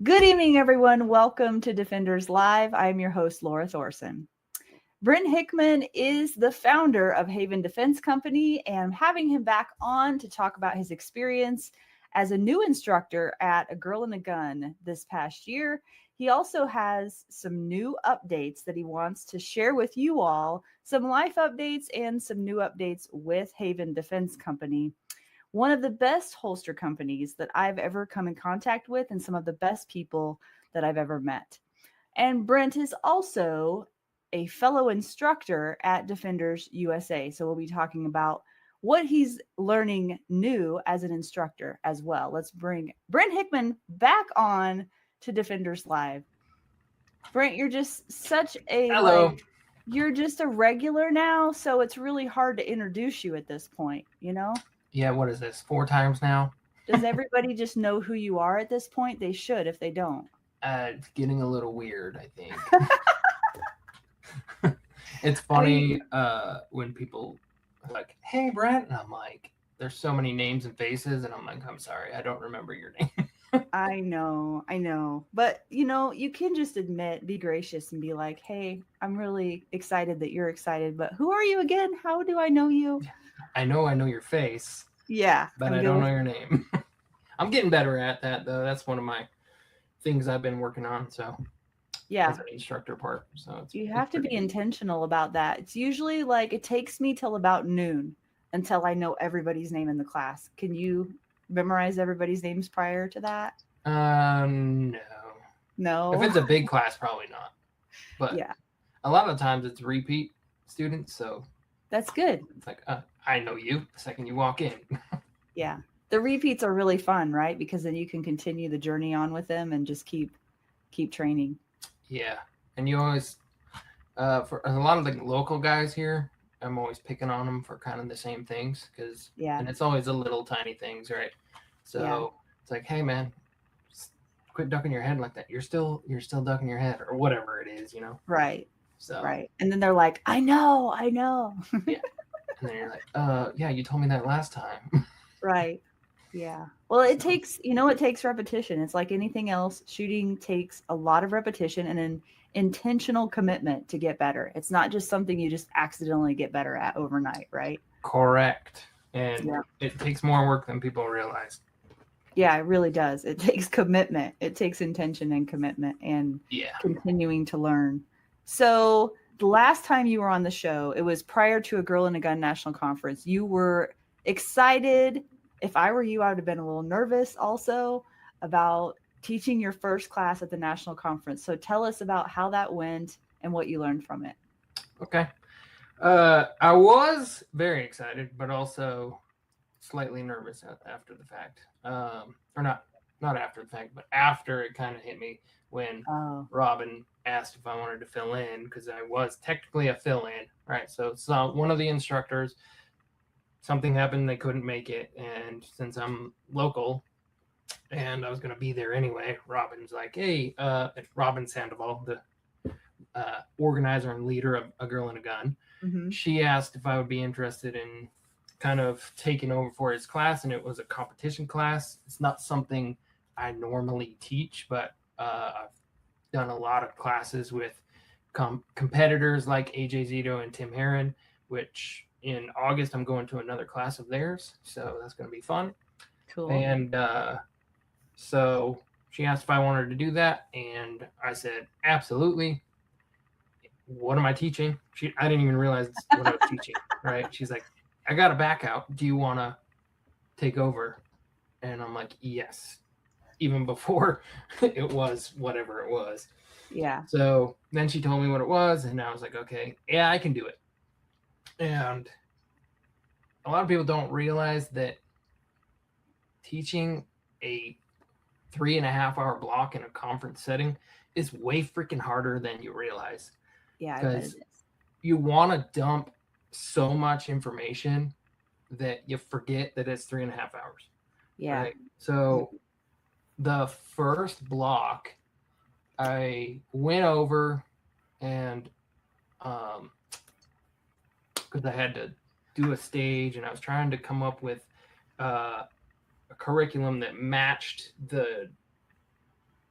Good evening, everyone. Welcome to Defenders Live. I'm your host, Laura Thorson. Brent Hickmon is the founder of Haven Defense Company, and I'm having him back on to talk about his experience as a new instructor at A Girl and a Gun this past year. He also has some new updates that he wants to share with you all, some life updates and some new updates with Haven Defense Company, one of the best holster companies that I've ever come in contact with and some of the best people that I've ever met. And Brent is also a fellow instructor at Defenders USA. So we'll be talking about what he's learning new as an instructor as well. Let's bring Brent Hickmon back on to Defenders Live. Brent, you're just such a Hello. You're just a regular now, so it's really hard to introduce you at this point, you know? Yeah, what is this? 4 times now? Does everybody just know who you are at this point? They should if they don't. It's getting a little weird, I think. It's funny when people are like, hey, Brent. And I'm like, there's so many names and faces. And I'm like, I'm sorry, I don't remember your name. I know. But, you can just admit, be gracious and be like, hey, I'm really excited that you're excited. But who are you again? How do I know you? I know your face. Yeah. But I don't know your name. I'm getting better at that, though. That's one of my things I've been working on. So, yeah, that's an instructor part. So, you have to be intentional about that. It's usually like it takes me till about noon until I know everybody's name in the class. Can you memorize everybody's names prior to that? No. No. If it's a big class, probably not. But yeah, a lot of times it's repeat students. So, that's good. It's like, I know you the second you walk in. Yeah. The repeats are really fun, right? Because then you can continue the journey on with them and just keep training. Yeah. And you always, for a lot of the local guys here, I'm always picking on them for kind of the same things and it's always the little tiny things, right? So It's like, hey man, quit ducking your head like that. You're still ducking your head or whatever it is, Right. So right. And then they're like, I know. Yeah. And then you're like, yeah, you told me that last time. Right. Yeah. Well, it takes repetition. It's like anything else. Shooting takes a lot of repetition and an intentional commitment to get better. It's not just something you just accidentally get better at overnight, right? Correct. And it takes more work than people realize. Yeah, it really does. It takes commitment. It takes intention and commitment and continuing to learn. So the last time you were on the show, it was prior to A Girl and a Gun National Conference. You were excited. If I were you, I would have been a little nervous also about teaching your first class at the national conference. So tell us about how that went and what you learned from it. Okay. I was very excited, but also slightly nervous after the fact. Or not after the fact, but after it kind of hit me when Robin asked if I wanted to fill in, because I was technically a fill-in, right? So one of the instructors, something happened, they couldn't make it, and since I'm local and I was going to be there anyway, Robin's like, hey, Robin Sandoval, the organizer and leader of A Girl and a Gun, she asked if I would be interested in kind of taking over for his class, and it was a competition class. It's not something I normally teach, but I've done a lot of classes with competitors like AJ Zito and Tim Herron, which in August I'm going to another class of theirs, so that's going to be fun. Cool. And so she asked if I wanted to do that, and I said absolutely. What am I teaching? I didn't even realize what I was teaching, right? She's like, I got a back out. Do you want to take over? And I'm like, yes. Even before it was whatever it was. Yeah. So then she told me what it was, and I was like, okay, yeah, I can do it. And a lot of people don't realize that teaching a 3.5-hour block in a conference setting is way freaking harder than you realize. Yeah, because you want to dump so much information that you forget that it's 3.5 hours. Yeah. Right? So the first block, I went over and because I had to do a stage, and I was trying to come up with a curriculum that matched the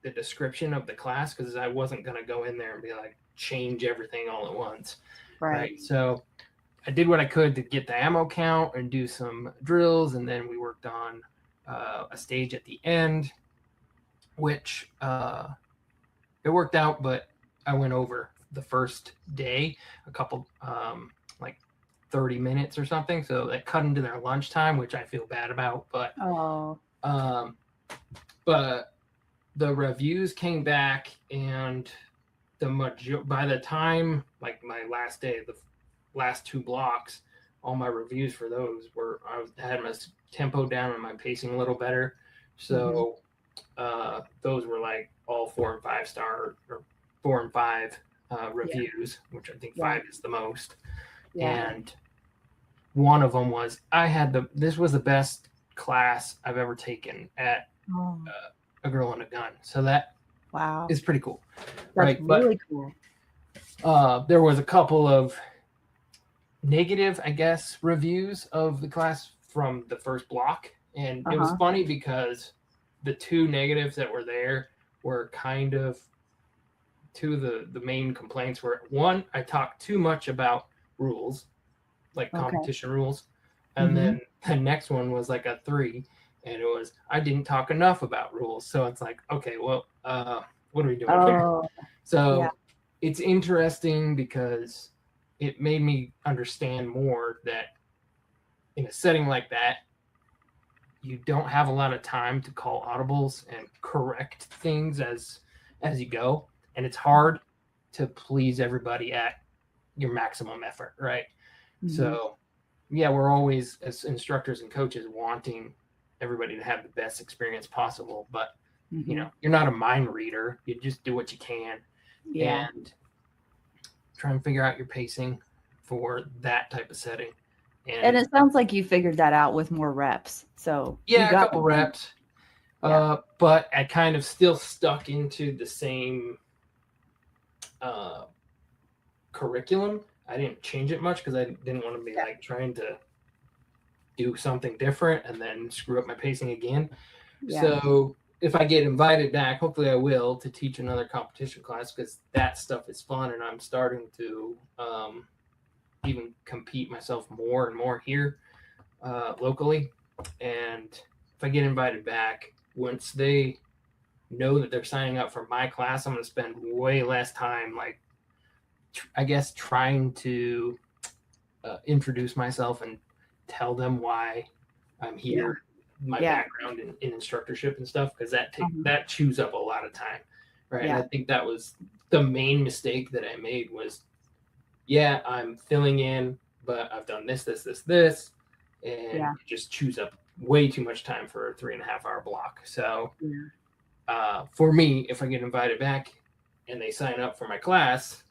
the description of the class, because I wasn't going to go in there and be like, change everything all at once. Right. So I did what I could to get the ammo count and do some drills. And then we worked on a stage at the end, which it worked out, but I went over the first day a couple, like 30 minutes or something. So that cut into their lunchtime, which I feel bad about. But but the reviews came back, and by the time like my last day, the last 2 blocks, all my reviews for those were I had my tempo down and my pacing a little better. So those were like all 4 and 5 star or 4 and 5 reviews, which I think 5 is the most. And one of them was this was the best class I've ever taken at a girl and a gun. So that is pretty cool. That's really cool. There was a couple of negative, I guess, reviews of the class from the first block. And it was funny because the 2 negatives that were there were kind of 2 of the main complaints were, one, I talked too much about rules, like competition rules. And then the next one was like a 3. And it was, I didn't talk enough about rules. So it's like, okay, well, what are we doing here? So it's interesting because it made me understand more that in a setting like that, you don't have a lot of time to call audibles and correct things as you go. And it's hard to please everybody at your maximum effort, right? So, we're always, as instructors and coaches, wanting everybody to have the best experience possible, but you know, you're not a mind reader. You just do what you can and try and figure out your pacing for that type of setting. And it sounds like you figured that out with more reps. So a couple reps, but I kind of still stuck into the same curriculum. I didn't change it much because I didn't want to be like trying to do something different and then screw up my pacing again. So if I get invited back, hopefully I will, to teach another competition class, because that stuff is fun, and I'm starting to even compete myself more and more here locally. And if I get invited back, once they know that they're signing up for my class, I'm going to spend way less time, like, I guess, trying to introduce myself and tell them why I'm here, my background in instructorship and stuff, because that chews up a lot of time, right? And I think that was the main mistake that I made was, I'm filling in, but I've done this, and it just chews up way too much time for a 3.5 hour block. So for me, if I get invited back and they sign up for my class,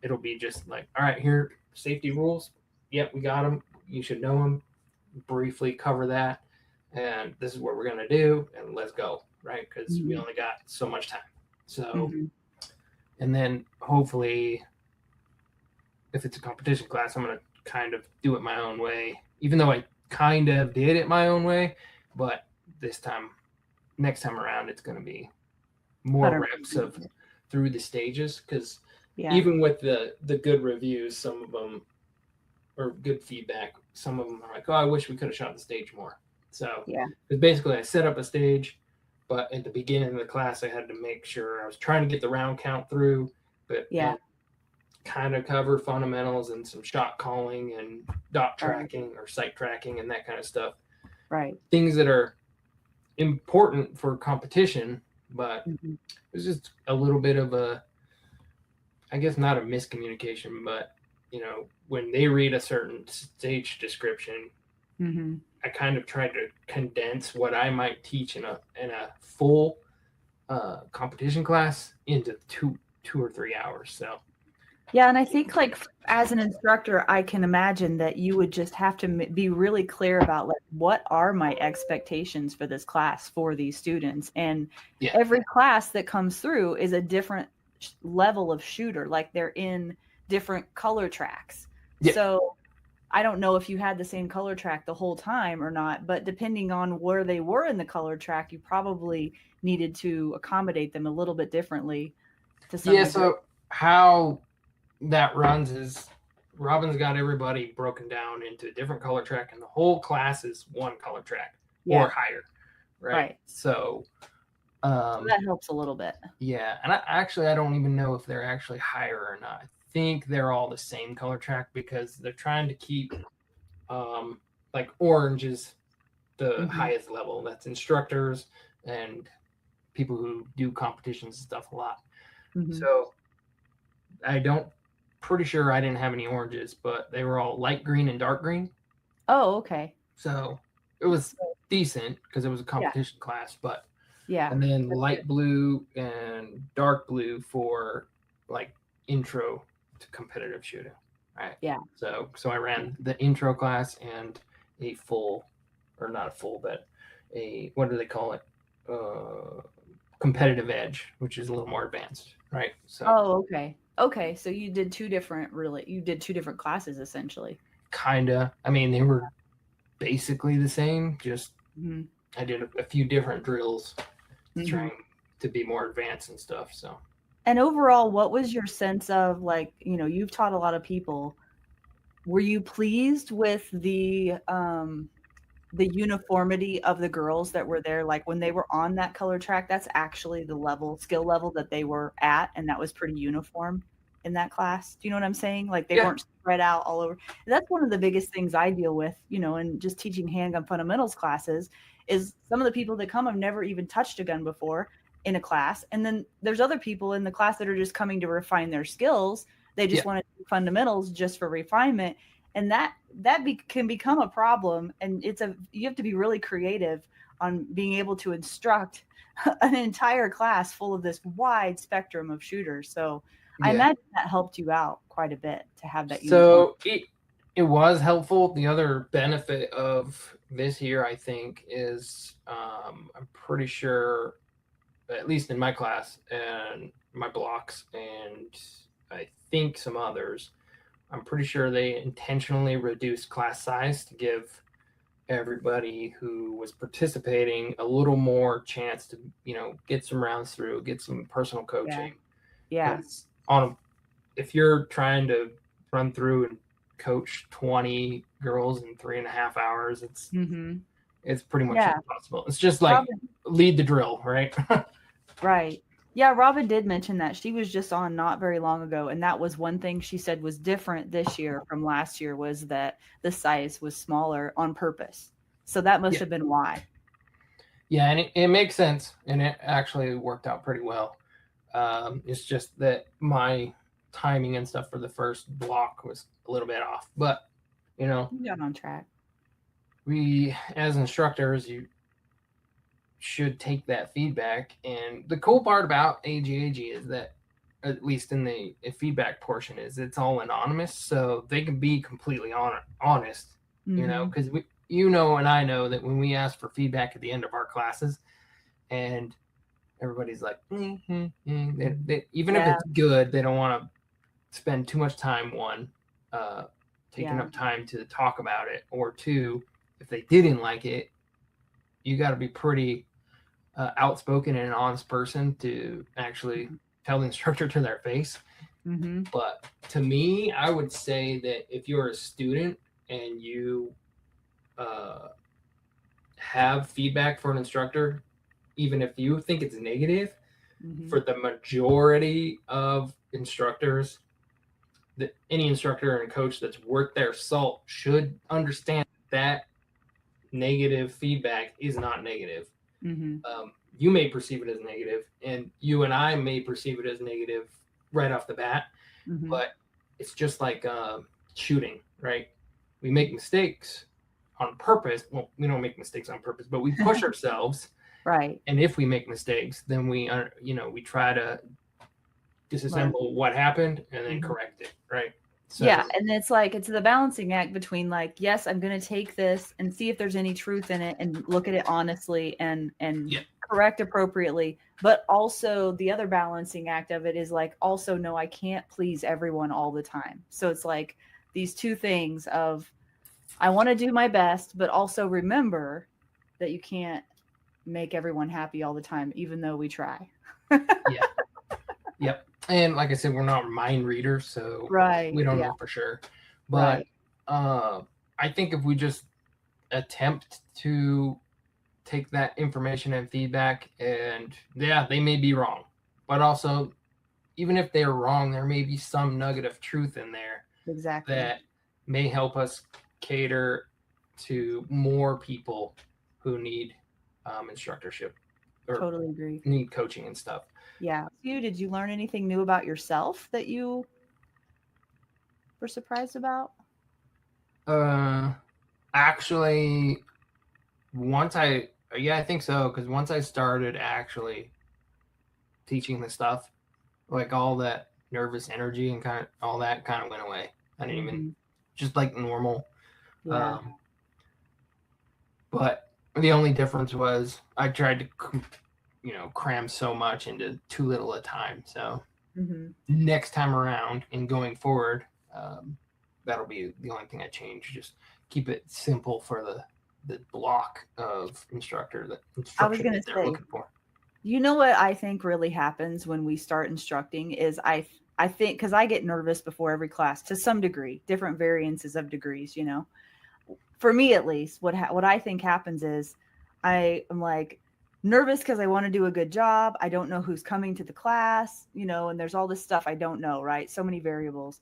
it'll be just like, all right, here, safety rules. Yep, we got them. You should know them. Briefly cover that. And this is what we're going to do. And let's go, right? Because we only got so much time. So, and then hopefully, if it's a competition class, I'm going to kind of do it my own way, even though I kind of did it my own way. But next time around, it's going to be more reps of through the stages, because even with the good reviews, some of them, or good feedback, some of them are like, oh, I wish we could have shot the stage more. So because basically I set up a stage, but at the beginning of the class, I had to make sure I was trying to get the round count through, but kind of cover fundamentals and some shot calling and dot tracking or sight tracking and that kind of stuff. Right. Things that are important for competition, but it's just a little bit of I guess not a miscommunication, but you know, when they read a certain stage description, I kind of tried to condense what I might teach in a full competition class into two or 3 hours. So and I think, like, as an instructor, I can imagine that you would just have to be really clear about, like, what are my expectations for this class for these students, and every class that comes through is a different level of shooter. Like, they're in different color tracks. So I don't know if you had the same color track the whole time or not, but depending on where they were in the color track, you probably needed to accommodate them a little bit differently to some Yeah, degree. so how that runs is Robin's got everybody broken down into a different color track, and the whole class is one color track or higher, right? So that helps a little bit. Yeah, and I don't even know if they're actually higher or not. I think they're all the same color track because they're trying to keep like orange is the highest level. That's instructors and people who do competitions and stuff a lot. So pretty sure I didn't have any oranges, but they were all light green and dark green. Oh, okay. So it was decent because it was a competition class, but yeah. And then light blue and dark blue for like intro to competitive shooting. Right. Yeah. So I ran the intro class and a full, or not a full, but a, what do they call it? Competitive edge, which is a little more advanced. Right. So. Oh, okay. Okay. So you did two different classes essentially. Kinda. I mean, they were basically the same, just I did a few different drills trying to be more advanced and stuff. So, and overall, what was your sense of, like, you've taught a lot of people. Were you pleased with the uniformity of the girls that were there? Like when they were on that color track, that's actually the skill level that they were at, and that was pretty uniform in that class. Do you know what I'm saying? Like they weren't spread out all over. That's one of the biggest things I deal with, in just teaching handgun fundamentals classes, is some of the people that come have never even touched a gun before in a class. And then there's other people in the class that are just coming to refine their skills. They just want to do fundamentals just for refinement. And that can become a problem. And you have to be really creative on being able to instruct an entire class full of this wide spectrum of shooters. So I imagine that helped you out quite a bit to have that. So it was helpful. The other benefit of this year, I think, is I'm pretty sure, at least in my class and my blocks, and I think some others, I'm pretty sure they intentionally reduced class size to give everybody who was participating a little more chance to, get some rounds through, get some personal coaching. Yeah. If you're trying to run through and coach 20 girls in 3.5 hours, it's pretty much impossible. It's just like lead the drill, right? Right. Yeah, Robin did mention that. She was just on not very long ago, and that was one thing she said was different this year from last year, was that the size was smaller on purpose. So that must have been why. Yeah, and it makes sense, and it actually worked out pretty well. It's just that my timing and stuff for the first block was a little bit off, but you got on track. We, as instructors, you should take that feedback. And the cool part about AGAG is that, at least in the feedback portion, is it's all anonymous, so they can be completely honest, because and I know that when we ask for feedback at the end of our classes, and everybody's like, even if it's good, they don't want to spend too much time, taking up time to talk about it, or two, if they didn't like it, you got to be pretty outspoken and an honest person to actually tell the instructor to their face. But to me, I would say that if you're a student and you have feedback for an instructor, even if you think it's negative, for the majority of instructors, that any instructor and coach that's worth their salt should understand that negative feedback is not negative. You may perceive it as negative, and you and I may perceive it as negative right off the bat, but it's just like shooting, right? We make mistakes on purpose. Well, we don't make mistakes on purpose, but we push ourselves. Right. And if we make mistakes, then we try to disassemble what happened and then correct it, right? So, yeah, and it's the balancing act between, like, yes, I'm going to take this and see if there's any truth in it and look at it honestly and correct appropriately. But also the other balancing act of it is also, no, I can't please everyone all the time. So it's like these two things of I want to do my best, but also remember that you can't make everyone happy all the time, even though we try. Yeah. Yep. And like I said, we're not mind readers, so Right. we don't Yeah. know for sure. But Right. I think if we just attempt to take that information and feedback, and yeah, they may be wrong, but also, even if they're wrong, there may be some nugget of truth in there Exactly. that may help us cater to more people who need instructorship or Totally agree. need coaching and stuff. Yeah. Did you learn anything new about yourself that you were surprised about? Uh, actually, once I yeah, I think so, because once I started actually teaching the stuff, like all that nervous energy and kind of all that kind of went away. I didn't even Hmm. just like normal. Yeah. Um, but the only difference was I tried to cram so much into too little a time. So Hmm. next time around and going forward, that'll be the only thing I change. Just keep it simple for the block of I was instruction going that to they're say, looking for. you know what I think really happens when we start instructing is I think because I get nervous before every class to some degree, different variances of degrees, you know. For me at least, what I think happens is I am like nervous because I want to do a good job. I don't know who's coming to the class, you know, and there's all this stuff I don't know, right? So many variables.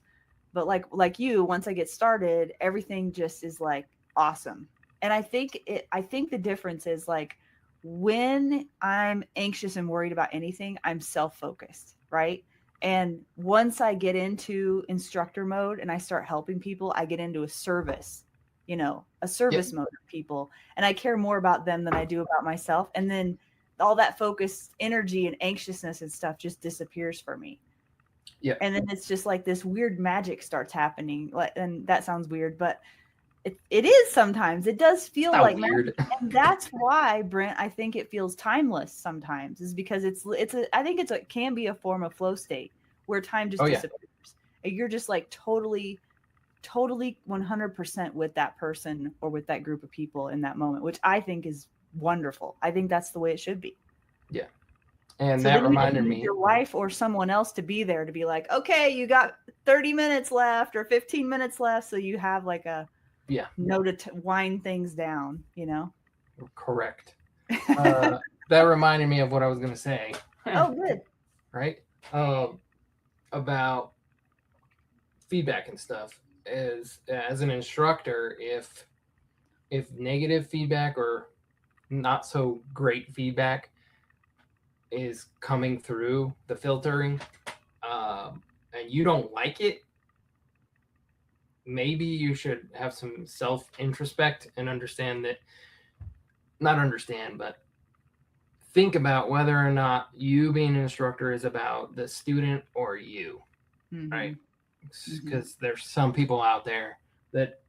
But like you, once I get started, everything just is like awesome. And I think the difference is like when I'm anxious and worried about anything, I'm self-focused, right? And once I get into instructor mode and I start helping people, I get into a service, you know, a Yep. service mode of people. And I care more about them than I do about myself. And then all that focused energy and anxiousness and stuff just disappears for me. Yep. And then it's just like this weird magic starts happening. Like, and that sounds weird, but it is sometimes. It does feel Not like magic. weird. And that's why, Brent, I think it feels timeless sometimes, is because I think it can be a form of flow state where time just Oh yeah. disappears. And you're just like totally 100% with that person or with that group of people in that moment, which I think is wonderful. I think that's the way it should be. Yeah. And So that then you don't reminded need me. your wife or someone else to be there to be like, okay, you got 30 minutes left or 15 minutes left. So you have like a Yeah. note to wind things down, you know? Correct. That reminded me of what I was going to say. Oh, good. Right. About feedback and stuff. As an instructor, if negative feedback or not so great feedback is coming through the filtering, and you don't like it, maybe you should have some self introspect and understand that, not understand, but think about whether or not you being an instructor is about the student or you, right? Because there's some people out there that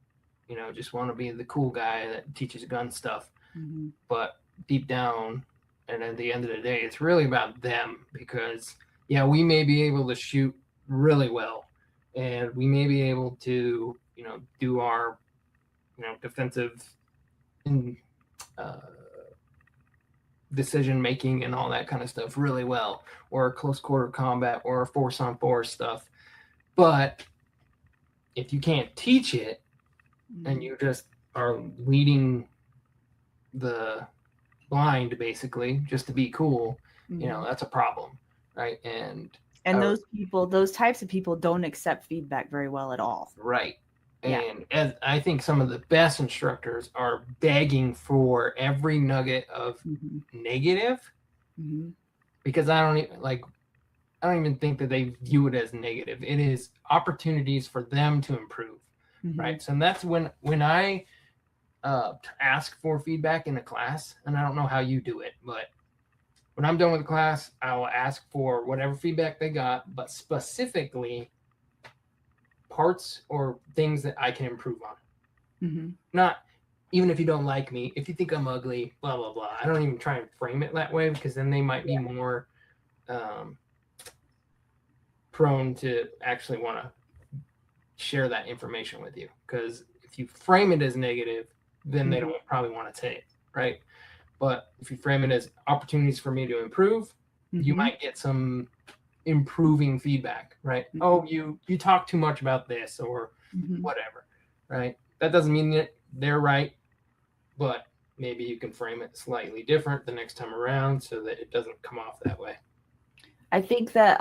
just want to be the cool guy that teaches gun stuff, but deep down and at the end of the day, it's really about them. Because yeah, we may be able to shoot really well, and we may be able to do our defensive and decision making and all that kind of stuff really well, or close quarter combat or force on force stuff. But if you can't teach it and you just are leading the blind basically just to be cool, that's a problem, right? And those types of people don't accept feedback very well at all. right. Yeah. And as I think some of the best instructors are begging for every nugget of negative, because I don't even think that they view it as negative. It is opportunities for them to improve, right? So that's when I ask for feedback in a class, and I don't know how you do it, but when I'm done with the class, I will ask for whatever feedback they got, but specifically parts or things that I can improve on. Not even if you don't like me, if you think I'm ugly, blah blah blah. I don't even try and frame it that way, because then they might be more prone to actually want to share that information with you. Because if you frame it as negative, then they don't probably want to take it, right? But if you frame it as opportunities for me to improve, you might get some improving feedback, right? Oh, you talk too much about this or whatever, right? That doesn't mean that they're right, but maybe you can frame it slightly different the next time around so that it doesn't come off that way. I think that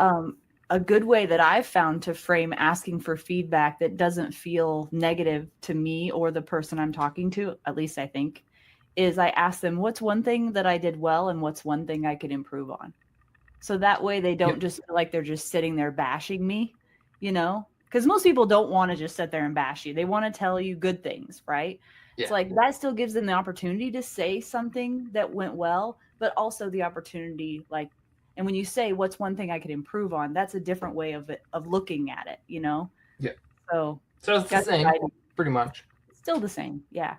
a good way that I've found to frame asking for feedback that doesn't feel negative to me or the person I'm talking to, at least I think, is I ask them, what's one thing that I did well and what's one thing I could improve on? So that way they don't just feel like they're just sitting there bashing me, because most people don't want to just sit there and bash you. They want to tell you good things, right? Yeah. It's like that still gives them the opportunity to say something that went well, but also the opportunity, and when you say what's one thing I could improve on, that's a different way of looking at it, Yeah. So it's the same, pretty much. It's still the same, yeah.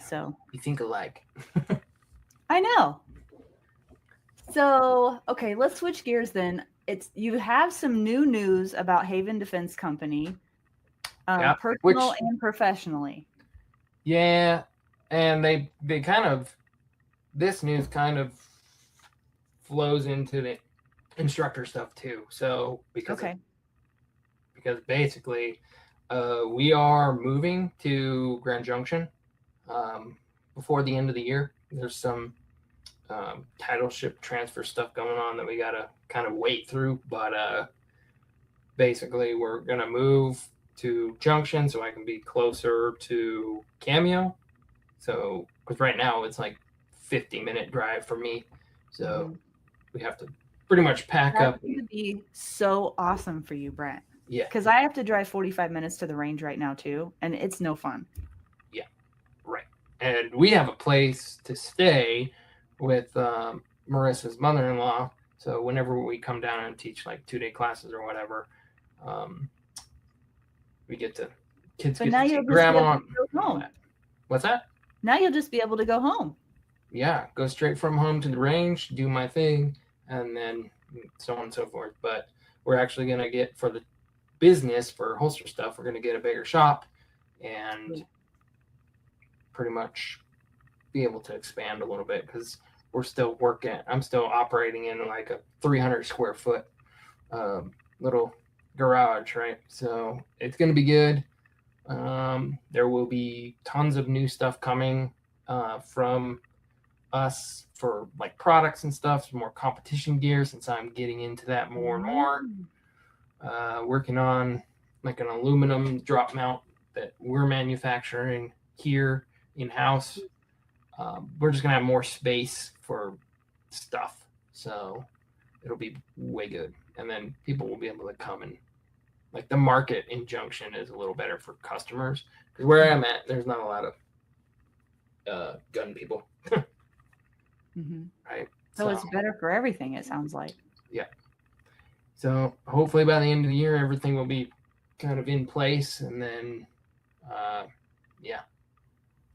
So you think alike. I know. So, okay, let's switch gears then. You have some new news about Haven Defense Company, personal and professionally. Yeah, and they kind of, this news kind of flows into the instructor stuff too. So because basically we are moving to Grand Junction before the end of the year. There's some titleship transfer stuff going on that we gotta kind of wait through, but basically we're gonna move to Junction so I can be closer to Cameo. So because right now it's like 50-minute drive for me, so we have to pretty much pack up. That's gonna be so awesome for you, Brent. Yeah, because I have to drive 45 minutes to the range right now too, and it's no fun. Yeah, right. And we have a place to stay with Marissa's mother-in-law, so whenever we come down and teach like 2-day classes or whatever, we get to kids get to see grandma. Go home. What's that? Now you'll just be able to go home. Yeah, go straight from home to the range, do my thing, and then so on and so forth. But we're actually going to get, for the business, for holster stuff, we're going to get a bigger shop and pretty much be able to expand a little bit, because we're still I'm still operating in like a 300 square foot little garage, right? So it's going to be good. There will be tons of new stuff coming from us for like products and stuff, some more competition gear, since I'm getting into that more and more. Working on like an aluminum drop mount that we're manufacturing here in-house. We're just gonna have more space for stuff, so it'll be way good. And then people will be able to come and, like, the market in Junction is a little better for customers, because where I'm at, there's not a lot of gun people. Right. So it's better for everything, it sounds like. Yeah. So hopefully by the end of the year, everything will be kind of in place, and then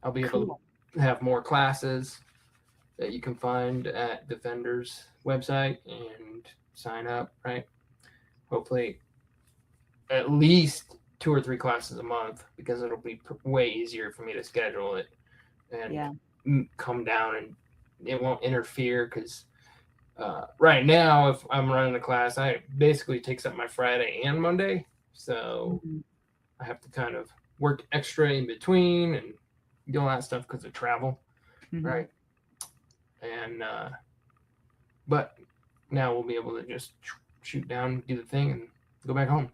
I'll be able to have more classes that you can find at Defender's website and sign up, right? Hopefully at least 2 or 3 classes a month, because it'll be way easier for me to schedule it and come down, and it won't interfere, because right now, if I'm running a class, I basically takes up my Friday and Monday, so I have to kind of work extra in between and do all that stuff because of travel, right? And but now we'll be able to just shoot down, do the thing, and go back home.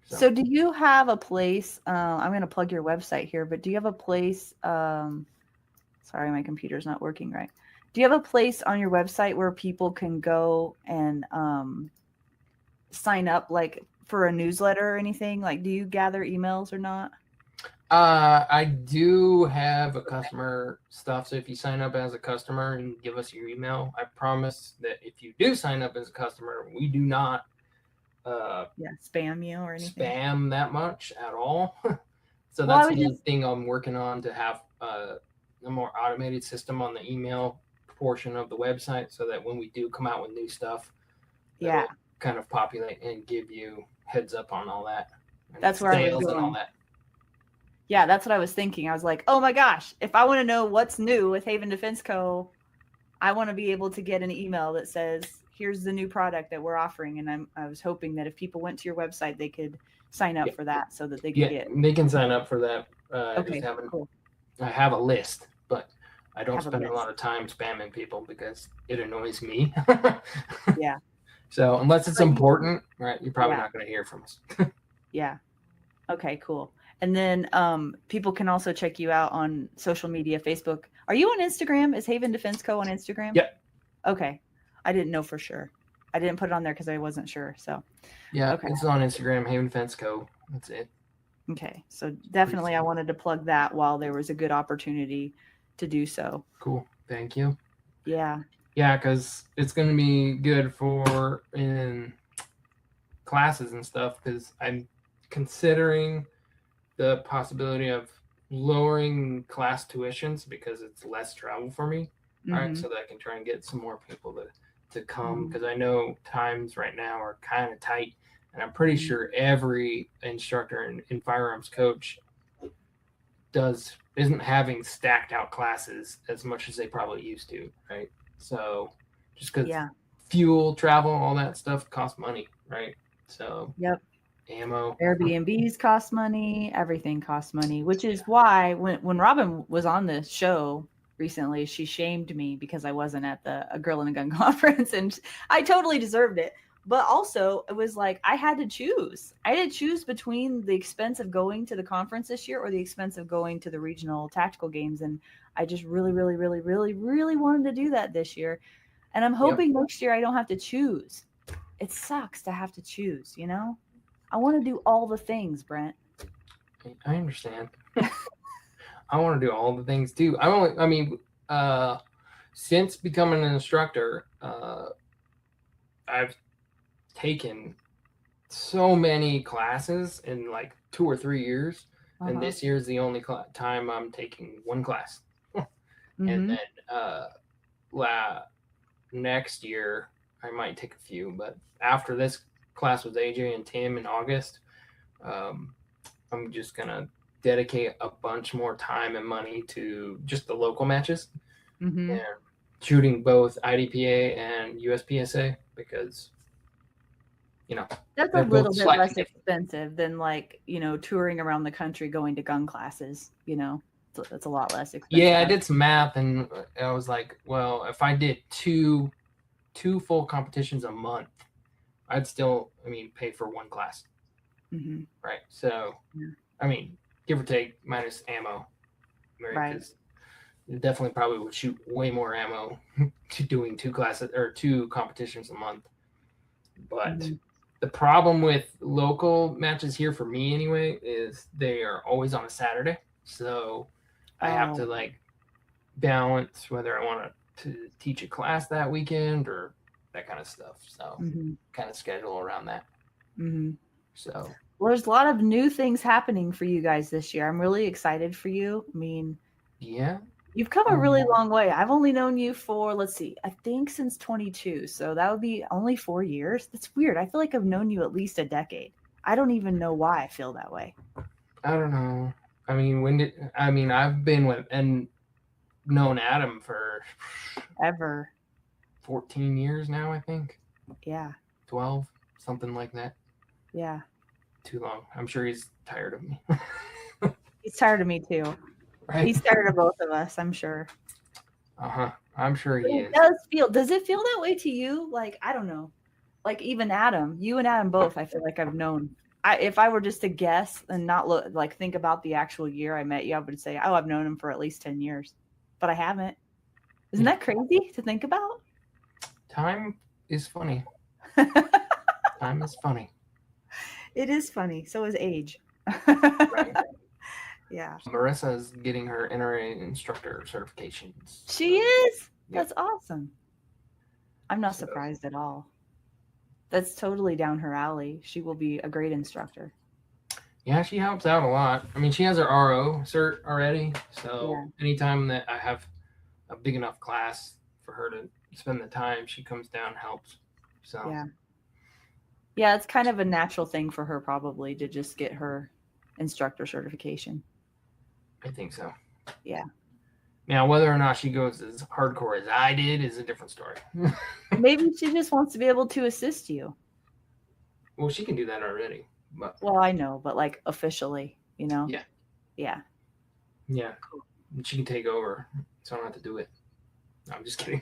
So do you have a place? I'm going to plug your website here, but do you have a place? Sorry, my computer's not working right. Do you have a place on your website where people can go and sign up, like for a newsletter or anything? Like, do you gather emails or not? I do have a customer stuff. So if you sign up as a customer and give us your email, I promise that if you do sign up as a customer, we do not spam you or anything. Spam that much at all. So that's the thing I'm working on, to have a more automated system on the email portion of the website, so that when we do come out with new stuff, it'll kind of populate and give you heads up on all that. That's where I was going. And all that. Yeah, that's what I was thinking. I was like, oh my gosh, if I want to know what's new with Haven Defense Co., I want to be able to get an email that says, here's the new product that we're offering. And I was hoping that if people went to your website, they could sign up for that so that they could get. They can sign up for that. Okay, cool. I have a list, but I don't Have a spend a list. lot of time spamming people because it annoys me. Yeah. So unless it's important, right, you're probably Yeah. not going to hear from us. Yeah. Okay, cool. And then people can also check you out on social media, Facebook. Are you on Instagram? Is Haven Defense Co. on Instagram? Yep. Okay. I didn't know for sure. I didn't put it on there because I wasn't sure. So yeah, okay. It's on Instagram, Haven Defense Co. That's it. Okay. So definitely I wanted to plug that while there was a good opportunity to do so. Cool. Thank you. Yeah. Yeah, because it's going to be good for in classes and stuff because I'm considering the possibility of lowering class tuitions because it's less travel for me, right? So that I can try and get some more people to come because I know times right now are kind of tight, and I'm pretty sure every instructor and firearms coach isn't having stacked out classes as much as they probably used to, right? So just because fuel, travel, all that stuff costs money, right? So ammo, Airbnbs cost money, everything costs money, which is why when Robin was on the show recently, she shamed me because I wasn't at a Girl in a Gun conference, and I totally deserved it. But also it was like I had to choose. I had to choose between the expense of going to the conference this year or the expense of going to the regional tactical games. And I just really, really, really, really, really wanted to do that this year. And I'm hoping next year I don't have to choose. It sucks to have to choose, you know? I want to do all the things, Brent. I understand. I want to do all the things too. Since becoming an instructor, I've taken so many classes in like 2 or 3 years, and this year is the only time I'm taking one class. And then next year I might take a few, but after this class with AJ and Tim in August, I'm just gonna dedicate a bunch more time and money to just the local matches and shooting both IDPA and USPSA because that's a little bit less expensive than touring around the country going to gun classes. It's a lot less expensive. Yeah, I did some math and I was like, well, if I did two full competitions a month, I'd still, pay for one class. Right. So, give or take minus ammo. Right. Because definitely probably would shoot way more ammo to doing two classes or two competitions a month. But the problem with local matches here for me anyway is they are always on a Saturday. So I have to balance whether I want to teach a class that weekend or that kind of stuff. So kind of schedule around that. So well, there's a lot of new things happening for you guys this year. I'm really excited for you. You've come a really long way. I've only known you for, I think since 22. So that would be only 4 years. That's weird. I feel like I've known you at least a decade. I don't even know why I feel that way. I don't know. I've been with and known Adam for ever 14 years now, I think. Yeah. 12, something like that. Yeah. Too long. I'm sure he's tired of me. He's tired of me too. Right? He's tired of both of us, I'm sure. I'm sure he is. Does it feel that way to you? I don't know. Even Adam, you and Adam both, I feel like I've known. If I were just to guess and not think about the actual year I met you, I would say, I've known him for at least 10 years. But I haven't. Isn't that crazy to think about? Time is funny. Time is funny. It is funny. So is age. Right. Yeah. Marissa is getting her NRA instructor certifications. She is? Yep. That's awesome. I'm not surprised at all. That's totally down her alley. She will be a great instructor. Yeah, she helps out a lot. She has her RO cert already. So anytime that I have a big enough class for her to spend the time, she comes down and helps. So yeah, it's kind of a natural thing for her probably to just get her instructor certification. I think so. Yeah. Now, whether or not she goes as hardcore as I did is a different story. Maybe she just wants to be able to assist you. Well, she can do that already. But Well, I know, but like officially, you know? Yeah. Yeah. Yeah. She can take over, so I don't have to do it. No, I'm just kidding.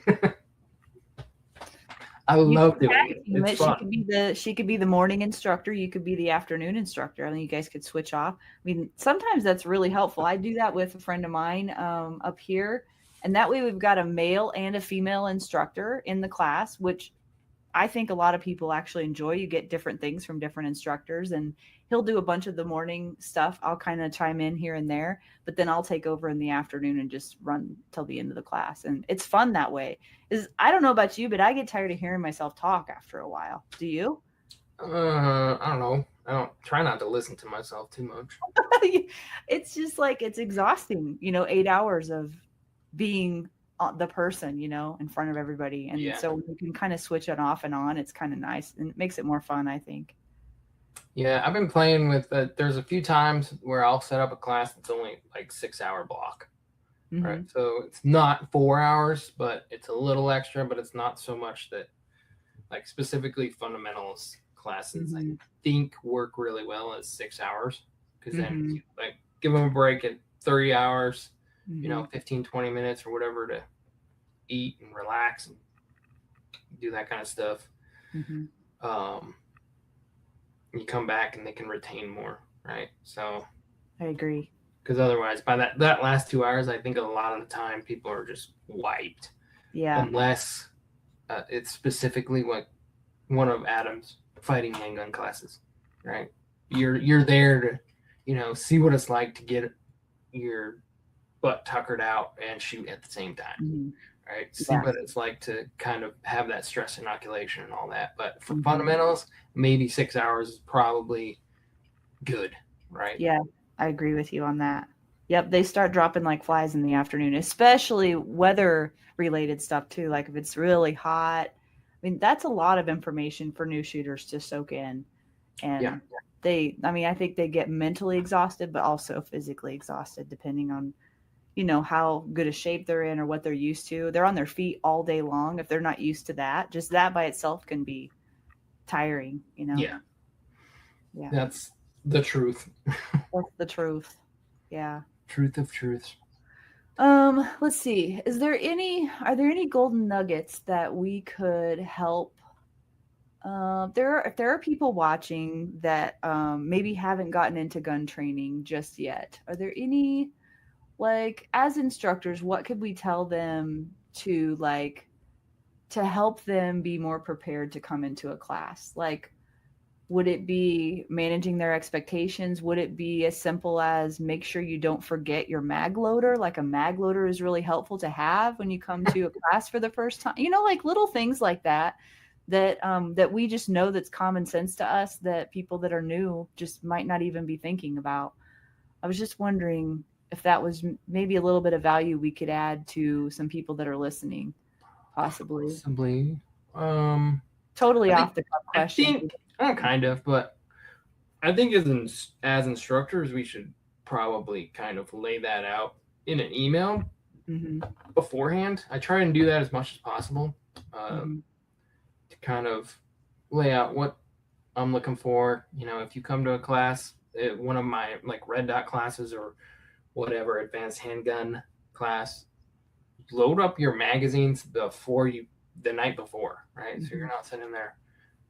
I love doing it. It's fun. She could be the morning instructor. You could be the afternoon instructor. I mean, you guys could switch off. I mean, sometimes that's really helpful. I do that with a friend of mine up here, and that way we've got a male and a female instructor in the class, which I think a lot of people actually enjoy. You get different things from different instructors, and he'll do a bunch of the morning stuff. I'll kind of chime in here and there, but then I'll take over in the afternoon and just run till the end of the class. And it's fun that way. I don't know about you, but I get tired of hearing myself talk after a while. Do you? I don't know. I don't try not to listen to myself too much. It's just like it's exhausting, 8 hours of being the person, in front of everybody. And so you can kind of switch it off and on. It's kind of nice and it makes it more fun, I think. Yeah, I've been playing with there's a few times where I'll set up a class that's only like 6-hour block. Mm-hmm. Right. So it's not 4 hours, but it's a little extra, but it's not so much that like specifically fundamentals classes, I think work really well as 6 hours. Because then you, like give them a break at 30 hours, 15, 20 minutes or whatever to eat and relax and do that kind of stuff. You come back and they can retain more, right? So I agree. Because otherwise, by that last 2 hours, I think a lot of the time people are just wiped. Yeah. Unless it's specifically like one of Adam's fighting handgun classes, right? You're there to, see what it's like to get your butt tuckered out and shoot at the same time, right? See what it's like to kind of have that stress inoculation and all that. But for fundamentals, maybe 6 hours is probably good, right? Yeah, I agree with you on that. Yep, they start dropping like flies in the afternoon, especially weather-related stuff too. Like if it's really hot, I mean, that's a lot of information for new shooters to soak in. And I think they get mentally exhausted, but also physically exhausted, depending on, how good a shape they're in or what they're used to. They're on their feet all day long. If they're not used to that, just that by itself can be tiring, Yeah. That's the truth. That's the truth. Yeah. Truth of truths. Let's see. Are there any golden nuggets that we could help? If there are people watching that maybe haven't gotten into gun training just yet, are there any, like, as instructors, what could we tell them to help them be more prepared to come into a class? Like, would it be managing their expectations? Would it be as simple as make sure you don't forget your mag loader? Like a mag loader is really helpful to have when you come to a class for the first time. Like little things like that we just know that's common sense to us that people that are new just might not even be thinking about. I was just wondering if that was maybe a little bit of value we could add to some people that are listening, possibly. Totally off the cuff question. Kind of, but I think as instructors, we should probably kind of lay that out in an email beforehand. I try and do that as much as possible to kind of lay out what I'm looking for. If you come to a class, one of my like red dot classes or whatever advanced handgun class, load up your magazines the night before, right? So you're not sitting there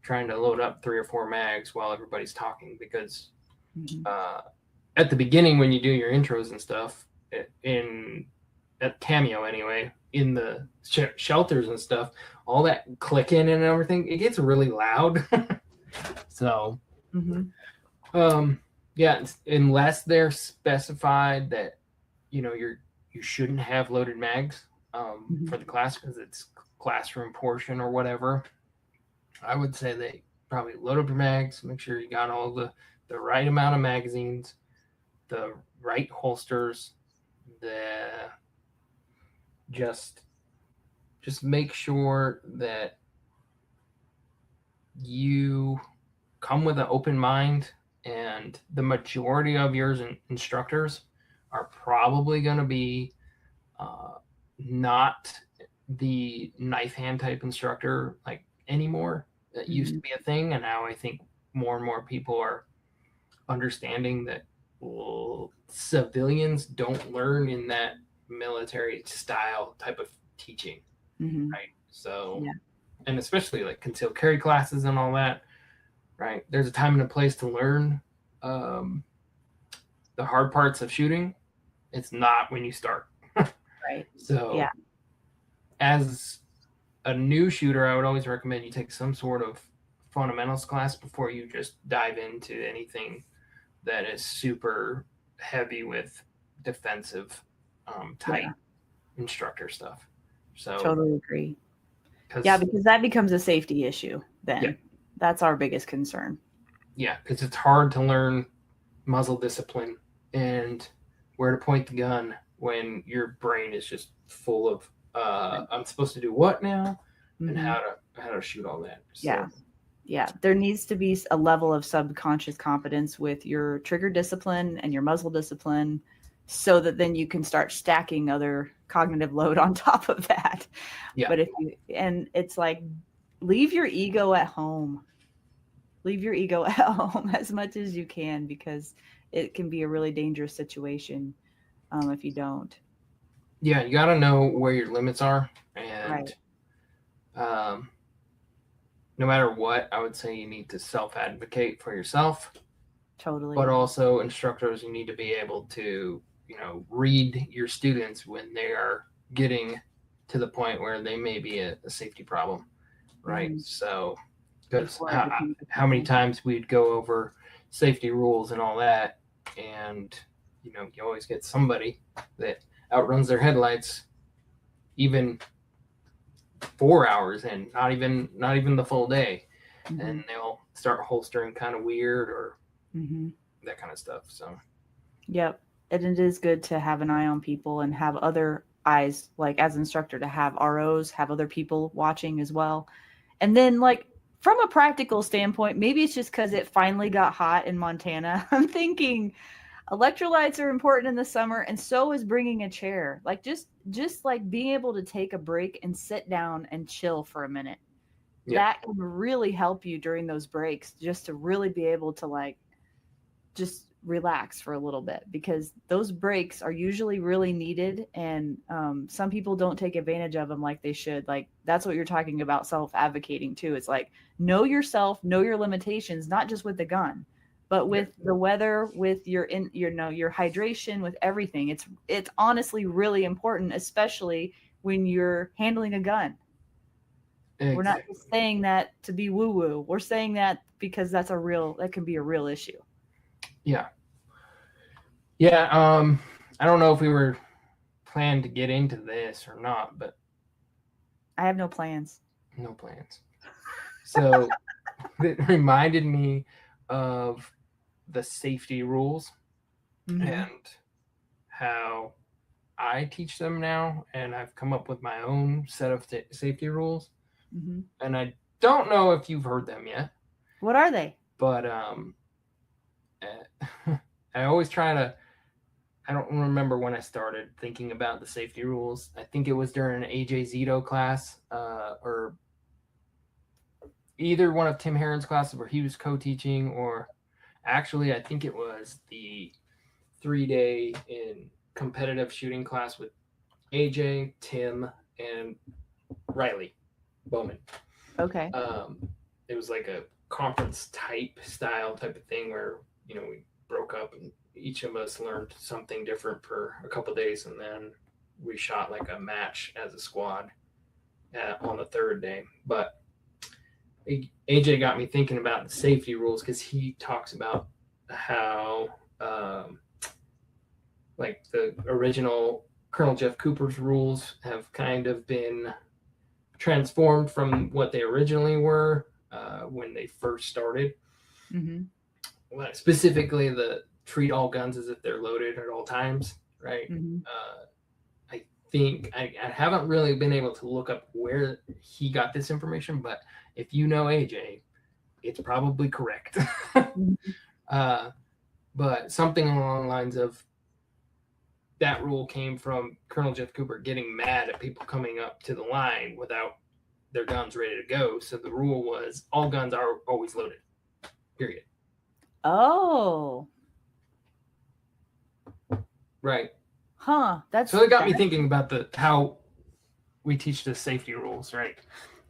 trying to load up 3 or 4 mags while everybody's talking, because at the beginning when you do your intros and stuff at Cameo anyway, in the shelters and stuff, all that clicking and everything, it gets really loud. So unless they're specified that you shouldn't have loaded mags for the class because it's classroom portion or whatever, I would say they probably load up your mags, make sure you got all the right amount of magazines, the right holsters, just make sure that you come with an open mind. And the majority of your instructors are probably going to be not the knife hand type instructor like anymore. That used to be a thing, and now I think more and more people are understanding that civilians don't learn in that military style type of teaching, right? So, and especially like concealed carry classes and all that, right? There's a time and a place to learn the hard parts of shooting. It's not when you start. Right. So, as a new shooter, I would always recommend you take some sort of fundamentals class before you just dive into anything that is super heavy with defensive type instructor stuff. So totally agree. Because that becomes a safety issue then. Yeah. That's our biggest concern. Yeah, because it's hard to learn muzzle discipline and where to point the gun when your brain is just full of I'm supposed to do what now and how to shoot all that. So, yeah, there needs to be a level of subconscious competence with your trigger discipline and your muzzle discipline, so that then you can start stacking other cognitive load on top of that. Yeah. But it's like, leave your ego at home. Leave your ego at home as much as you can, because it can be a really dangerous situation if you don't. Yeah, you got to know where your limits are, and no matter what, I would say you need to self-advocate for yourself. Totally. But also instructors, you need to be able to, read your students when they are getting to the point where they may be a safety problem, right? So, because how many times we'd go over safety rules and all that, and, you always get somebody that outruns their headlights even 4 hours and not even the full day, and they'll start holstering kind of weird or that kind of stuff. So yep, and it is good to have an eye on people and have other eyes, like as instructor, to have ROs, have other people watching as well. And then, like, from a practical standpoint, maybe it's just because it finally got hot in Montana. I'm thinking electrolytes are important in the summer, and so is bringing a chair. Like, just like being able to take a break and sit down and chill for a minute. Yeah. That can really help you during those breaks, just to really be able to, like, just relax for a little bit, because those breaks are usually really needed, and some people don't take advantage of them like they should. Like, that's what you're talking about, self-advocating too. It's like, know yourself, know your limitations, not just with the gun, but with the weather, with your hydration, with everything. It's honestly really important, especially when you're handling a gun. Exactly. We're not just saying that to be woo-woo. We're saying that because that can be a real issue. Yeah. I don't know if we were planned to get into this or not, but I have no plans. No plans. So it reminded me of the safety rules and how I teach them now, and I've come up with my own set of safety rules. And I don't know if you've heard them yet. What are they? But I always try to, I don't remember when I started thinking about the safety rules. I think it was during an AJ Zito class, or either one of Tim Herron's classes where he was co-teaching, or actually I think it was the 3-day in competitive shooting class with AJ, Tim, and Riley Bowman. Okay. It was like a conference type of thing where, we broke up and each of us learned something different for a couple of days, and then we shot like a match as a squad on the 3rd day. But AJ got me thinking about the safety rules, because he talks about how like the original Colonel Jeff Cooper's rules have kind of been transformed from what they originally were when they first started. Specifically, the treat all guns as if they're loaded at all times, right? I think I haven't really been able to look up where he got this information, but if you know AJ, it's probably correct. But something along the lines of that rule came from Colonel Jeff Cooper getting mad at people coming up to the line without their guns ready to go. So the rule was all guns are always loaded, period. Oh. Right. Huh. So it got me thinking about how we teach the safety rules, right?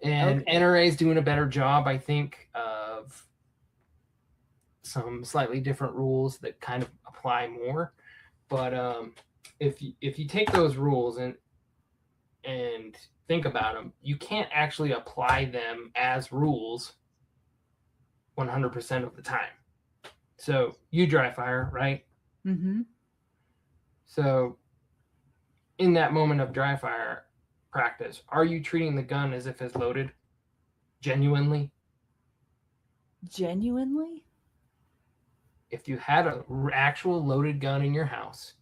And NRA is doing a better job, I think, of some slightly different rules that kind of apply more. But if you take those rules and think about them, you can't actually apply them as rules 100% of the time. So you dry fire, right? Mm-hmm. So in that moment of dry fire practice, are you treating the gun as if it's loaded? Genuinely? Genuinely? If you had an actual loaded gun in your house,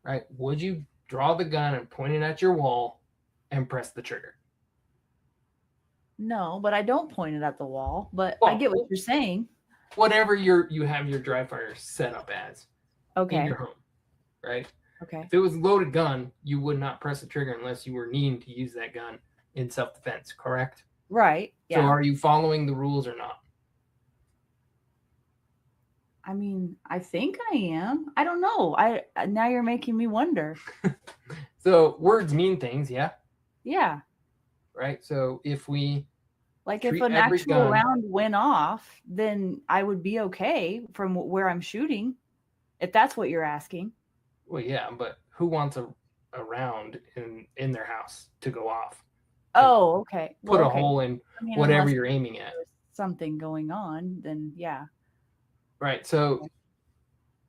right, would you draw the gun and point it at your wall and press the trigger? No, but I don't point it at the wall. But I get what you're saying. Whatever you have your dry fire set up as in your home, right? Okay. If it was a loaded gun, you would not press the trigger unless you were needing to use that gun in self-defense, correct? Right. Yeah. So are you following the rules or not? I mean, I think I am. I don't know. Now you're making me wonder. So words mean things, yeah? Yeah. Right? So if we if an actual round went off, then I would be okay from where I'm shooting, if that's what you're asking. Well, yeah, but who wants a round in their house to go off? Oh, okay. Put a hole in whatever you're aiming at. Something going on, then yeah. Right. So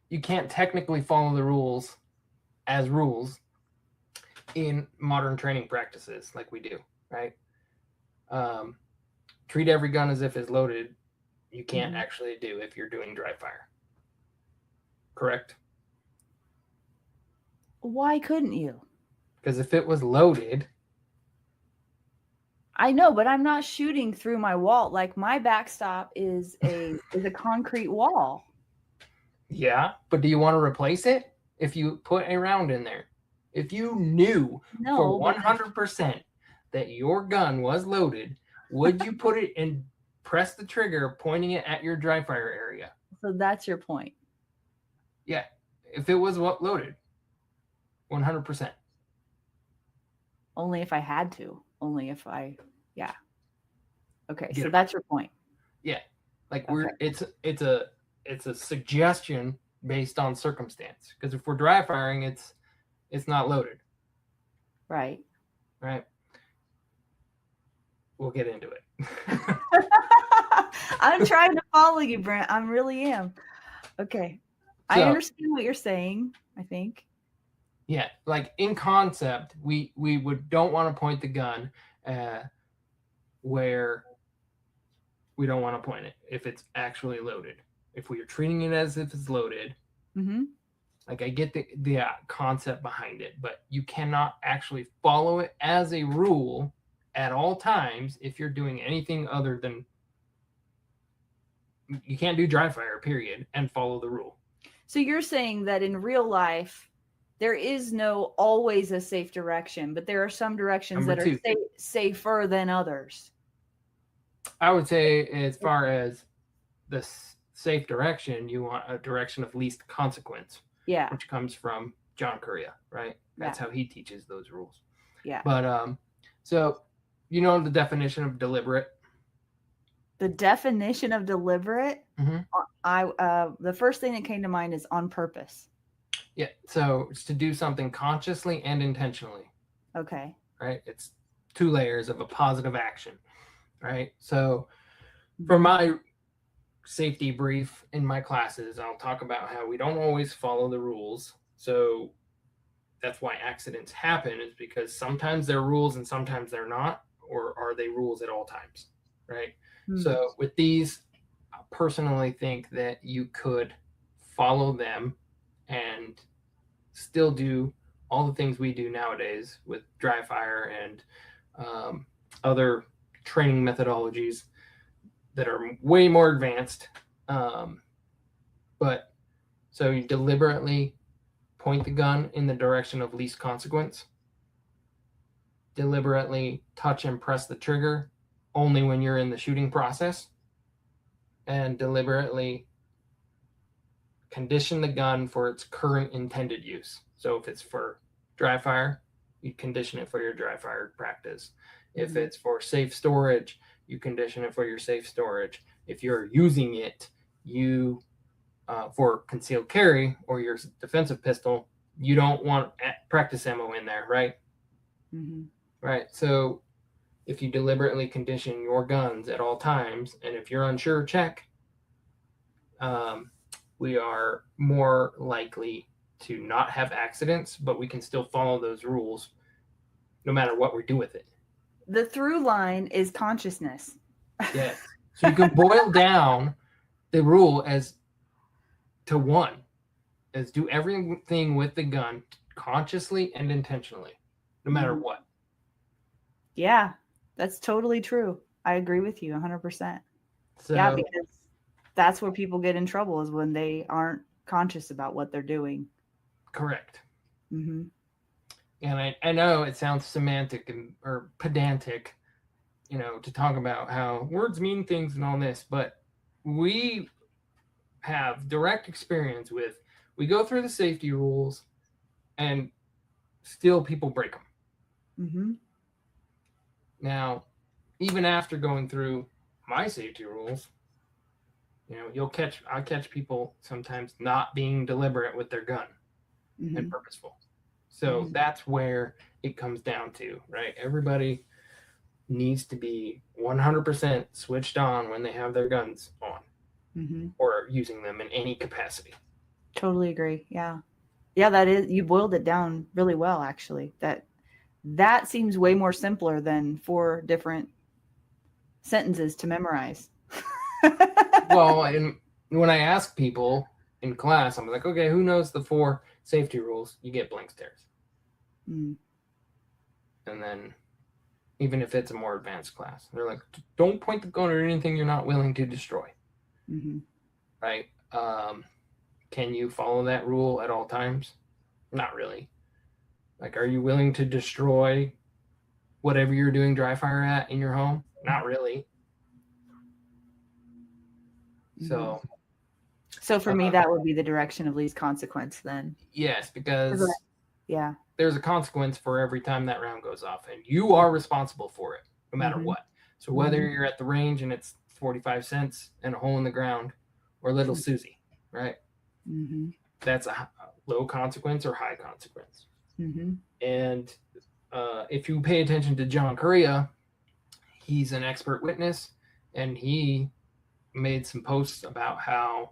you can't technically follow the rules as rules in modern training practices like we do, right? Treat every gun as if it's loaded. You can't actually do if you're doing dry fire. Correct? Why couldn't you? Because if it was loaded... I know, but I'm not shooting through my wall. Like my backstop is a concrete wall. Yeah, but do you want to replace it if you put a round in there? If you knew for 100% that your gun was loaded, would you put it and press the trigger pointing it at your dry fire area? So that's your point. Yeah, if it was loaded. 100%. Only if I had to. Only if yeah. Okay, so that's your point. Yeah, like it's a suggestion based on circumstance. Because if we're dry firing, it's not loaded. Right. Right. We'll get into it. I'm trying to follow you, Brent. I really am. Okay. So, I understand what you're saying, I think. Yeah, like in concept, we don't want to point the gun where we don't want to point it if it's actually loaded. If we are treating it as if it's loaded, like I get the concept behind it, but you cannot actually follow it as a rule at all times if you're doing anything other than... You can't do dry fire, period, and follow the rule. So you're saying that in real life, there is no always a safe direction, but there are some directions that are safer than others. I would say as far as the safe direction, you want a direction of least consequence. Yeah. Which comes from John Correa, right? That's how he teaches those rules. Yeah. But so you know the definition of deliberate? The definition of deliberate? Mm-hmm. The first thing that came to mind is on purpose. Yeah, so it's to do something consciously and intentionally. Okay. Right? It's 2 layers of a positive action, right? So for my safety brief in my classes, I'll talk about how we don't always follow the rules. So that's why accidents happen, is because sometimes they're rules and sometimes they're not, or are they rules at all times, right? So with these, I personally think that you could follow them and still do all the things we do nowadays with dry fire and other training methodologies that are way more advanced. But so you deliberately point the gun in the direction of least consequence, deliberately touch and press the trigger only when you're in the shooting process, and deliberately condition the gun for its current intended use. So if it's for dry fire, you condition it for your dry fire practice. If it's for safe storage, you condition it for your safe storage. If you're using it, you for concealed carry or your defensive pistol, you don't want practice ammo in there, right? Mm-hmm. Right. So if you deliberately condition your guns at all times, and if you're unsure, check, we are more likely to not have accidents, but we can still follow those rules no matter what we do with it. The through line is consciousness. Yes. So you can boil down the rule as to one, is do everything with the gun consciously and intentionally, no matter what. Yeah, that's totally true. I agree with you 100%. So, yeah, because that's where people get in trouble, is when they aren't conscious about what they're doing. Correct. Mm-hmm. And I know it sounds semantic or pedantic, to talk about how words mean things and all this, but we have direct experience with, we go through the safety rules and still people break them. Mm-hmm. Now, even after going through my safety rules, I catch people sometimes not being deliberate with their gun and purposeful. So that's where it comes down to, right? Everybody needs to be 100% switched on when they have their guns on or using them in any capacity. Totally agree. Yeah. Yeah, that is, you boiled it down really well, actually. That seems way more simpler than 4 different sentences to memorize. Well, and when I ask people in class, I'm like, okay, who knows the 4 safety rules? You get blank stares. And then even if it's a more advanced class, they're like, don't point the gun at anything you're not willing to destroy. Right? Can you follow that rule at all times? Not really. Like, are you willing to destroy whatever you're doing dry fire at in your home? Not really. So for me, that would be the direction of least consequence then. Yes, because yeah, there's a consequence for every time that round goes off, and you are responsible for it, no matter what. So whether you're at the range and it's 45 cents and a hole in the ground, or little Susie, right? That's a low consequence or high consequence. And if you pay attention to John Correa, he's an expert witness, and he made some posts about how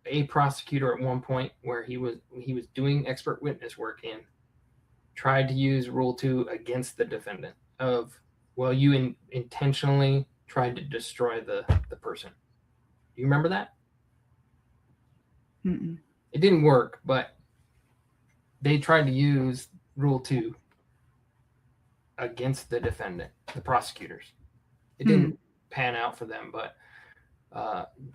a prosecutor at one point, where he was doing expert witness work in, tried to use Rule 2 against the defendant of, well, you intentionally tried to destroy the person. Do you remember that? It didn't work, but they tried to use Rule 2 against the defendant, the prosecutors. It didn't pan out for them, but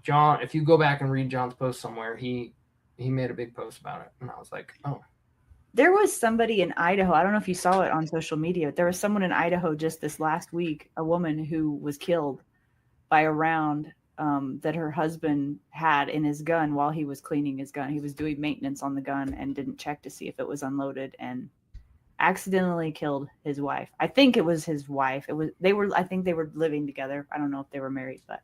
John, if you go back and read John's post somewhere, he made a big post about it, and I was like, oh. There was somebody in Idaho, I don't know if you saw it on social media, there was someone in Idaho just this last week, a woman who was killed by a round that her husband had in his gun while he was cleaning his gun. He was doing maintenance on the gun and didn't check to see if it was unloaded, and accidentally killed his wife. I think it was his wife. I think they were living together. I don't know if they were married, but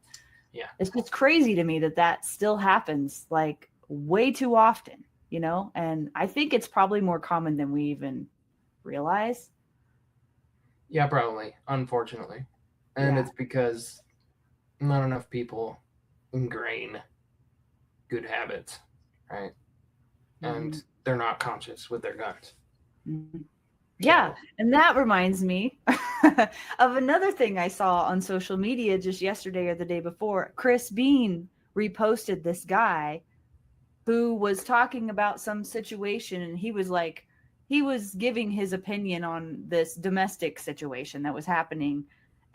yeah, it's just crazy to me that still happens, like, way too often, and I think it's probably more common than we even realize. Yeah, probably, unfortunately. And it's because not enough people ingrain good habits, right? And they're not conscious with their guns. Yeah, and that reminds me of another thing I saw on social media just yesterday or the day before. Chris Bean reposted this guy who was talking about some situation, and he was giving his opinion on this domestic situation that was happening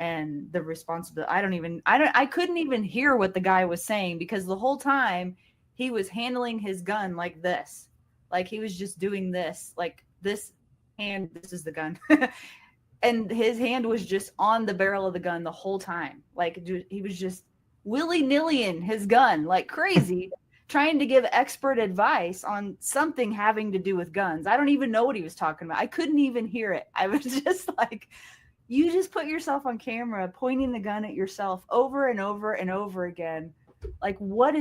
and the responsibility. I couldn't even hear what the guy was saying, because the whole time he was handling his gun like this, Like he was just doing this, like this hand, this is the gun. And his hand was just on the barrel of the gun the whole time. Like he was just willy-nillying his gun like crazy, trying to give expert advice on something having to do with guns. I don't even know what he was talking about. I couldn't even hear it. I was just like, you just put yourself on camera pointing the gun at yourself over and over and over again. Like, what?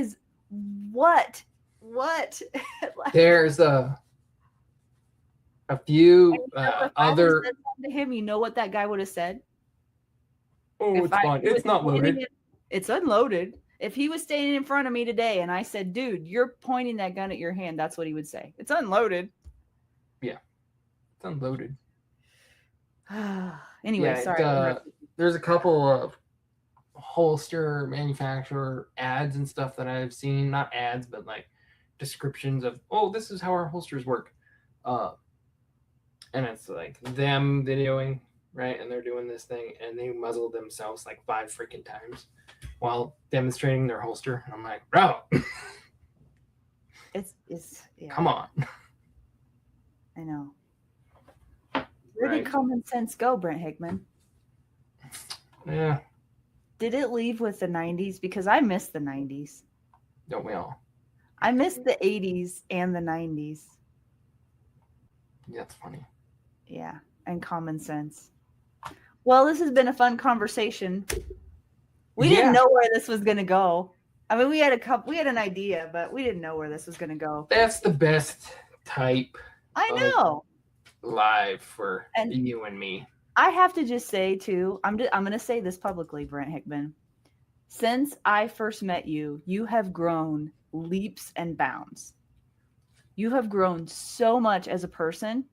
Like, there's a few other. said to him, you know what that guy would have said? Oh, it's fine. It's not loaded. It's unloaded. If he was standing in front of me today and I said, dude, you're pointing that gun at your hand, that's what he would say. It's unloaded. Yeah, it's unloaded. Anyway, yeah, sorry. There's a couple of holster manufacturer ads and stuff that I've seen. Not ads, but like descriptions of, oh, this is how our holsters work. And it's like them videoing, right? And they're doing this thing and they muzzle themselves like 5 freaking times while demonstrating their holster. And I'm like, bro, it's yeah. Come on. I know. Where did common sense go, Brent Hickmon? Yeah. Did it leave with the 90s? Because I miss the 90s. Don't we all? I miss the 80s and the 90s. Yeah, that's funny. Yeah, and common sense. Well, this has been a fun conversation. We didn't know where this was going to go. I mean, we had an idea, but we didn't know where this was going to go. That's the best type. I know. Live for you and me. I have to just say too, I'm going to say this publicly, Brent Hickmon. Since I first met you, you have grown leaps and bounds. You have grown so much as a person,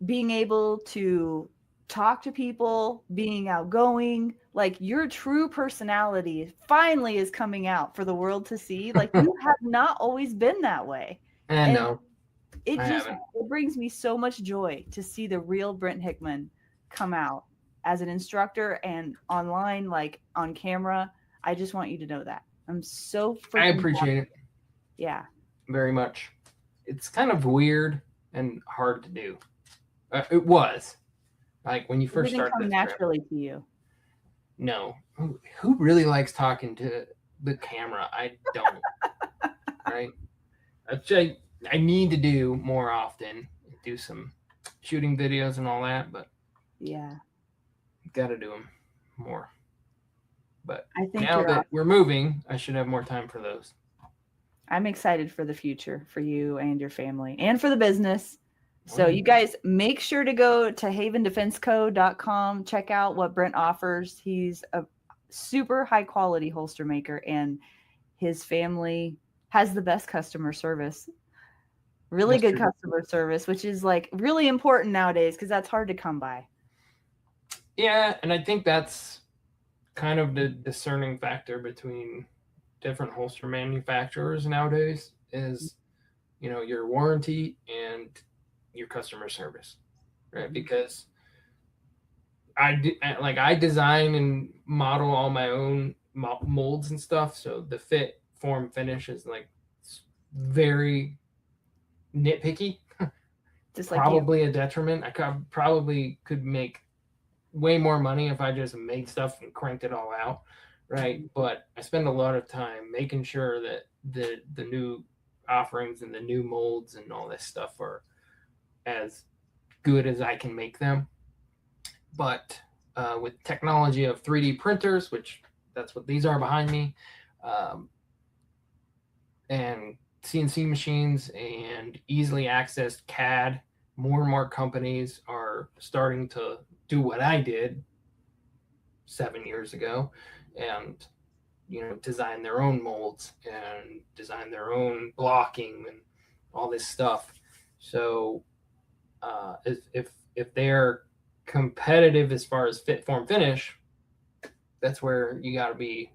being able to talk to people, being outgoing, like your true personality finally is coming out for the world to see. Like you have not always been that way. I know. It brings me so much joy to see the real Brent Hickmon come out as an instructor and online, like on camera. I just want you to know that. I'm so freaking I appreciate it. Yeah. Very much. It's kind of weird and hard to do. It was. Like when you first started. It didn't come naturally to you. No. Who really likes talking to the camera? I don't. Right? I need to do more often. Do some shooting videos and all that, but yeah, got to do them more. But I think now that we're moving, I should have more time for those. I'm excited for the future for you and your family and for the business. So you guys make sure to go to havendefenseco.com. Check out what Brent offers. He's a super high quality holster maker and his family has the best customer service. Really good customer service, which is like really important nowadays because that's hard to come by. Yeah, and I think that's kind of the discerning factor between different holster manufacturers nowadays is, your warranty and your customer service, right? Because I design and model all my own molds and stuff, so the fit, form, finish is like very nitpicky. Just like probably a detriment. I probably could make way more money if I just made stuff and cranked it all out, right? But I spend a lot of time making sure that the new offerings and the new molds and all this stuff are as good as I can make them. But with technology of 3D printers, which that's what these are behind me, and CNC machines and easily accessed CAD, more and more companies are starting to do what I did 7 years ago and, design their own molds and design their own blocking and all this stuff. So if they're competitive as far as fit, form, finish, that's where you got to be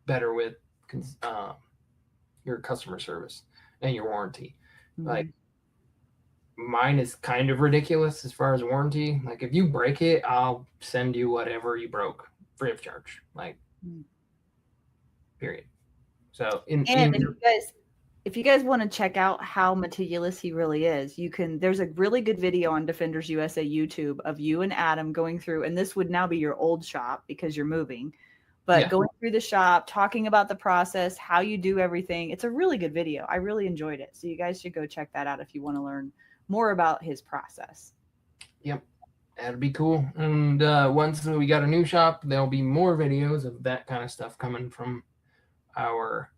better with your customer service and your warranty. Mm-hmm. Like mine is kind of ridiculous as far as warranty. Like if you break it, I'll send you whatever you broke free of charge. Like period. So if you guys if you guys want to check out how meticulous he really is, there's a really good video on Defenders USA YouTube of you and Adam going through, and this would now be your old shop because you're moving, but going through the shop, talking about the process, how you do everything. It's a really good video. I really enjoyed it. So you guys should go check that out if you want to learn more about his process. Yep. That'd be cool. And once we got a new shop, there'll be more videos of that kind of stuff coming from our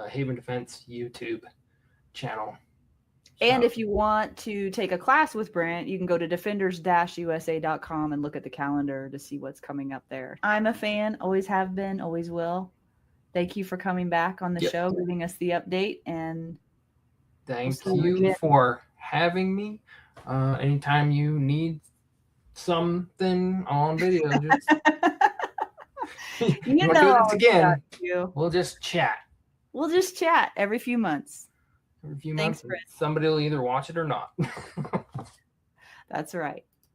Haven Defense YouTube channel. And if you want to take a class with Brent, you can go to defenders-usa.com and look at the calendar to see what's coming up there. I'm a fan, always have been, always will. Thank you for coming back on the show, giving us the update. And thank you for having me. Anytime you need something on video, just you want to do this again, we'll just chat. We'll just chat every few months. Every few months, somebody will either watch it or not. That's right.